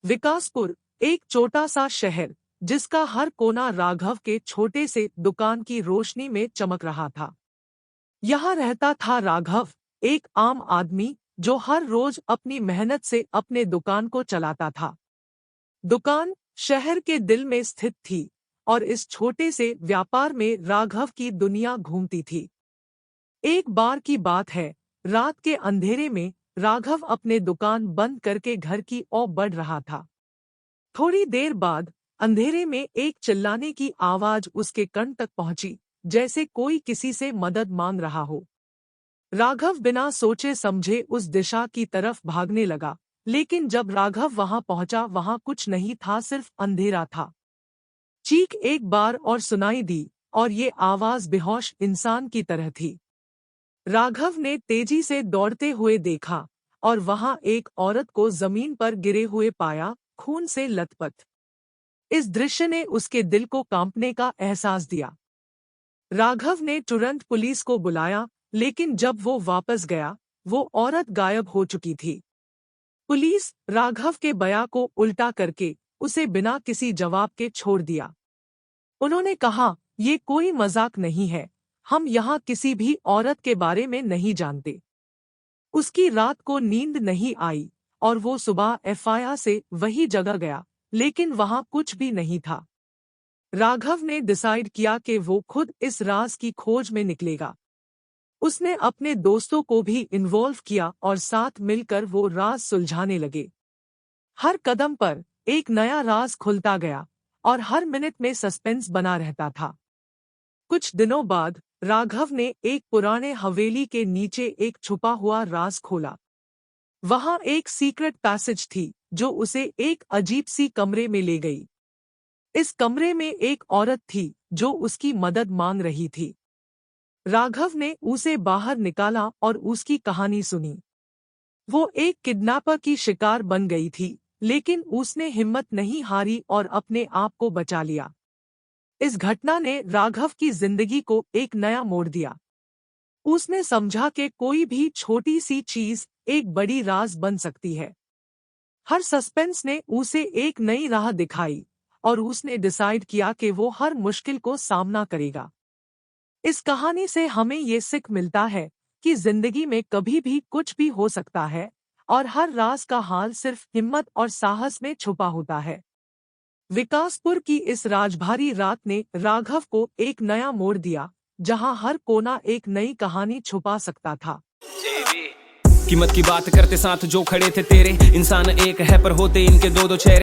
विकासपुर एक छोटा सा शहर जिसका हर कोना राघव के छोटे से दुकान की रोशनी में चमक रहा था। यहाँ रहता था राघव, एक आम आदमी जो हर रोज अपनी मेहनत से अपने दुकान को चलाता था। दुकान शहर के दिल में स्थित थी और इस छोटे से व्यापार में राघव की दुनिया घूमती थी। एक बार की बात है, रात के अंधेरे में राघव अपने दुकान बंद करके घर की ओर बढ़ रहा था। थोड़ी देर बाद अंधेरे में एक चिल्लाने की आवाज उसके कान तक पहुंची, जैसे कोई किसी से मदद मांग रहा हो। राघव बिना सोचे समझे उस दिशा की तरफ भागने लगा, लेकिन जब राघव वहां पहुंचा वहां कुछ नहीं था, सिर्फ अंधेरा था। चीख एक बार और सुनाई दी और ये आवाज बेहोश इंसान की तरह थी। राघव ने तेजी से दौड़ते हुए देखा और वहां एक औरत को जमीन पर गिरे हुए पाया, खून से लथपथ। इस दृश्य ने उसके दिल को कांपने का एहसास दिया। राघव ने तुरंत पुलिस को बुलाया, लेकिन जब वो वापस गया, वो औरत गायब हो चुकी थी। पुलिस राघव के बयान को उल्टा करके उसे बिना किसी जवाब के छोड़ दिया। उन्होंने कहा, ये कोई मजाक नहीं है, हम यहाँ किसी भी औरत के बारे में नहीं जानते। उसकी रात को नींद नहीं आई और वो सुबह एफआईआर से वही जगह गया, लेकिन वहां कुछ भी नहीं था। राघव ने डिसाइड किया कि वो खुद इस राज की खोज में निकलेगा। उसने अपने दोस्तों को भी इन्वॉल्व किया और साथ मिलकर वो राज सुलझाने लगे। हर कदम पर एक नया राज खुलता गया और हर मिनट में सस्पेंस बना रहता था। कुछ दिनों बाद राघव ने एक पुराने हवेली के नीचे एक छुपा हुआ राज खोला। वहां एक सीक्रेट पैसेज थी जो उसे एक अजीब सी कमरे में ले गई। इस कमरे में एक औरत थी जो उसकी मदद मांग रही थी। राघव ने उसे बाहर निकाला और उसकी कहानी सुनी। वो एक किडनैपर की शिकार बन गई थी, लेकिन उसने हिम्मत नहीं हारी और अपने आप को बचा लिया। इस घटना ने राघव की जिंदगी को एक नया मोड़ दिया। उसने समझा कि कोई भी छोटी सी चीज एक बड़ी राज बन सकती है। हर सस्पेंस ने उसे एक नई राह दिखाई और उसने डिसाइड किया कि वो हर मुश्किल को सामना करेगा। इस कहानी से हमें ये सीख मिलता है कि जिंदगी में कभी भी कुछ भी हो सकता है और हर राज का हाल सिर्फ हिम्मत और साहस में छुपा होता है। विकासपुर की इस राजभारी रात ने राघव को एक नया मोड़ दिया, जहां हर कोना एक नई कहानी छुपा सकता था। कीमत की बात करते साथ जो खड़े थे तेरे, इंसान एक है पर होते इनके दो दो चेहरे।